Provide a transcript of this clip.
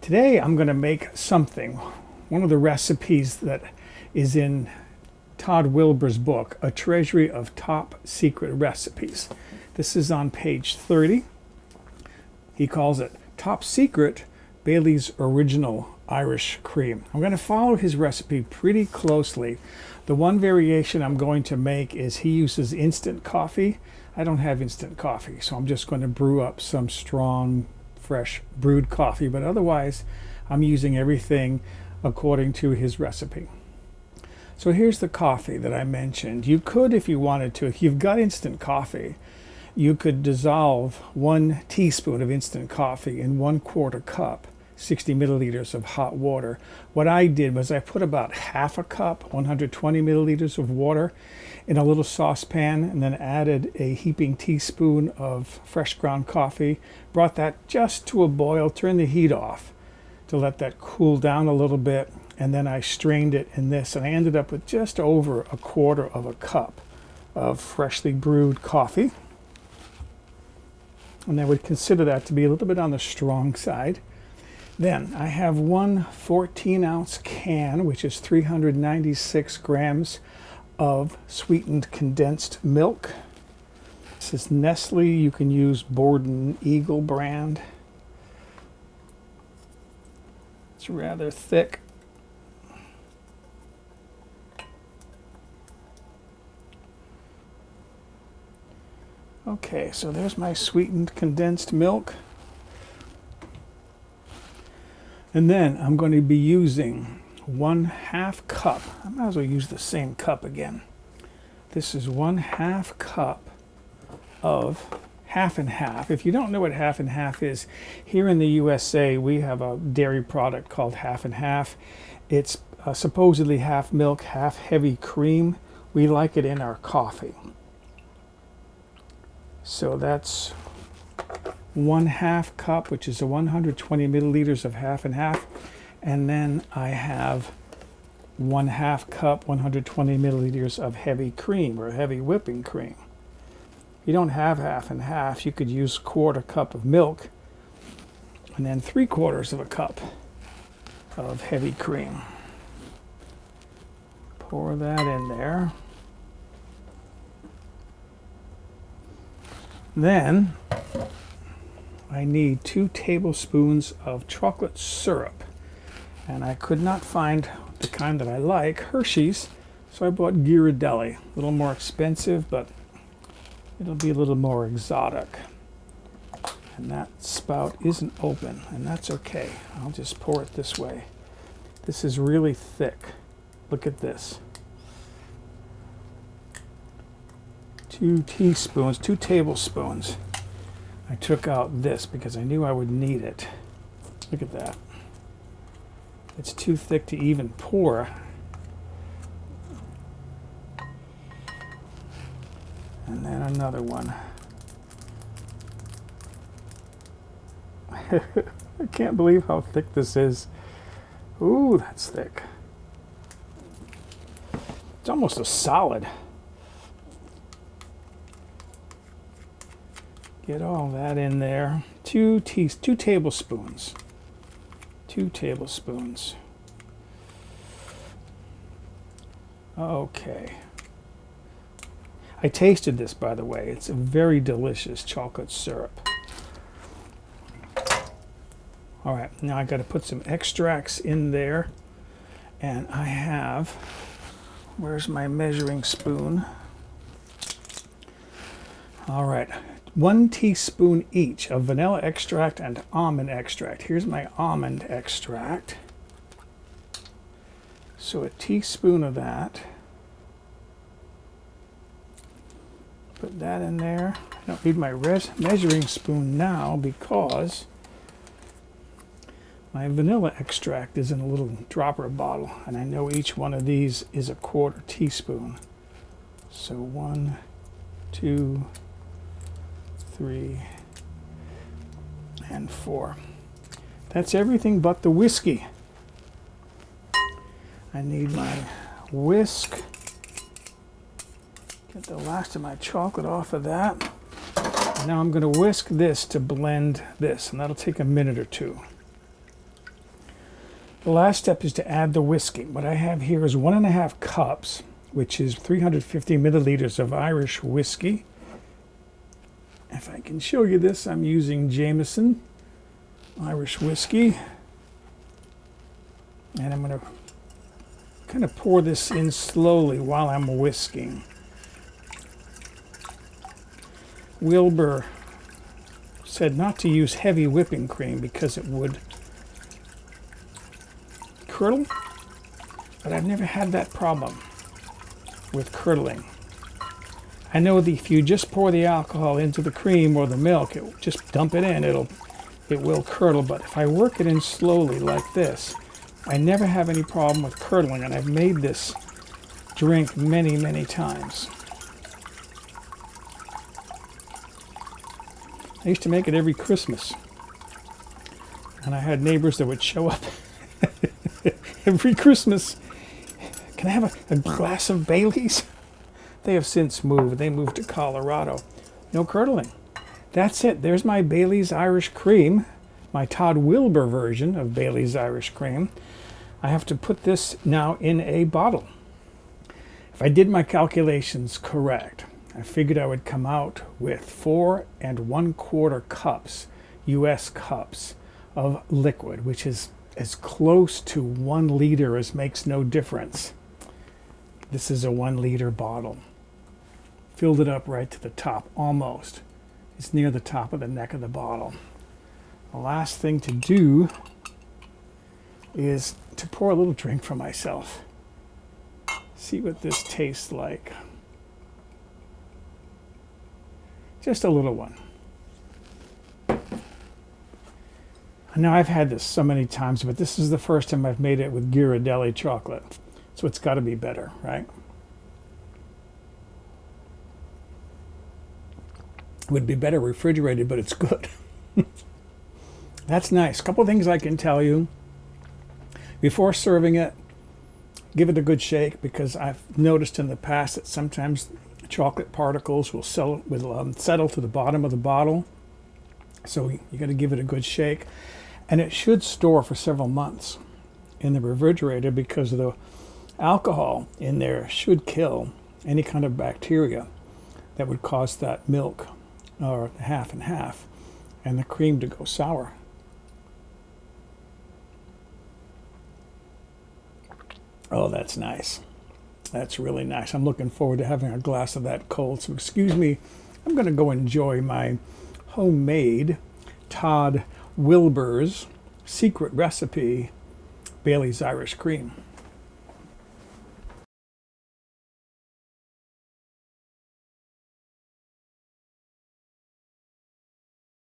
Today I'm going to make something, one of the recipes that is in Todd Wilbur's book, A Treasury of Top Secret Recipes. This is on page 30. He calls it Top Secret Bailey's Original Irish Cream. I'm going to follow his recipe pretty closely. The one variation I'm going to make is he uses instant coffee. I don't have instant coffee, so I'm just going to brew up some strong, fresh brewed coffee, but otherwise I'm using everything according to his recipe. So here's the coffee that I mentioned. You could, if you wanted to, if you've got instant coffee, you could dissolve 1 teaspoon of instant coffee in 1/4 cup, 60 milliliters of hot water. What I did was I put about half a cup, 120 milliliters of water in a little saucepan, and then added a heaping teaspoon of fresh ground coffee, brought that just to a boil, turned the heat off to let that cool down a little bit, and then I strained it in this, and I ended up with just over 1/4 cup of freshly brewed coffee. And I would consider that to be a little bit on the strong side. Then I have one 14-ounce can, which is 396 grams of sweetened condensed milk. This is Nestle. You can use Borden Eagle brand. It's rather thick. Okay, so there's my sweetened condensed milk. And then I'm going to be using 1/2 cup. I might as well use the same cup again. This is 1/2 cup of half and half. If you don't know what half and half is, here in the USA we have a dairy product called half and half. It's supposedly half milk, half heavy cream. We like it in our coffee. So that's 1/2 cup, which is 120 milliliters of half and half. And then I have 1/2 cup, 120 milliliters of heavy cream or heavy whipping cream. If you don't have half and half, you could use 1/4 cup of milk and then 3/4 cup of heavy cream. Pour that in there. Then I need 2 tablespoons of chocolate syrup, and I could not find the kind that I like, Hershey's, so I bought Ghirardelli. A little more expensive, but it'll be a little more exotic. And that spout isn't open, and that's okay. I'll just pour it this way. This is really thick. Look at this. 2 tablespoons. I took out this because I knew I would need it. Look at that. It's too thick to even pour. And then another one. I can't believe how thick this is. Ooh, that's thick. It's almost a solid. Get all that in there. 2 tablespoons. 2 tablespoons. Okay. I tasted this, by the way. It's a very delicious chocolate syrup. All right, now I got to put some extracts in there. And I have, where's my measuring spoon? All right. 1 teaspoon each of vanilla extract and almond extract. Here's my almond extract. So 1 teaspoon of that. Put that in there. I don't need my measuring spoon now because my vanilla extract is in a little dropper bottle, and I know each one of these is 1/4 teaspoon. So 1, 2, 3, and 4. That's everything but the whiskey. I need my whisk. Get the last of my chocolate off of that. And now I'm going to whisk this to blend this, and that'll take a minute or two. The last step is to add the whiskey. What I have here is 1.5 cups, which is 350 milliliters of Irish whiskey. If I can show you this, I'm using Jameson Irish whiskey. And I'm going to kind of pour this in slowly while I'm whisking. Wilbur said not to use heavy whipping cream because it would curdle, but I've never had that problem with curdling. I know that if you just pour the alcohol into the cream or the milk, just dump it in, it will curdle. But if I work it in slowly like this, I never have any problem with curdling, and I've made this drink many, many times. I used to make it every Christmas, and I had neighbors that would show up every Christmas. Can I have a glass of Bailey's? They have since moved. They moved to Colorado. No curdling. That's it. There's my Bailey's Irish Cream, my Todd Wilbur version of Bailey's Irish Cream. I have to put this now in a bottle. If I did my calculations correct, I figured I would come out with 4 1/4 cups, US cups, of liquid, which is as close to 1 liter as makes no difference. This is a 1 liter bottle. Filled it up right to the top, almost. It's near the top of the neck of the bottle. The last thing to do is to pour a little drink for myself. See what this tastes like. Just a little one. Now I've had this so many times, but this is the first time I've made it with Ghirardelli chocolate. So it's got to be better, right? It would be better refrigerated, but it's good. That's nice. A couple of things I can tell you. Before serving it, give it a good shake, because I've noticed in the past that sometimes chocolate particles will settle to the bottom of the bottle. So you got to give it a good shake. And it should store for several months in the refrigerator, because the alcohol in there should kill any kind of bacteria that would cause that milk, or half and half, and the cream to go sour. Oh, that's nice. That's really nice. I'm looking forward to having a glass of that cold. So excuse me, I'm going to go enjoy my homemade Todd Wilbur's secret recipe Bailey's Irish Cream.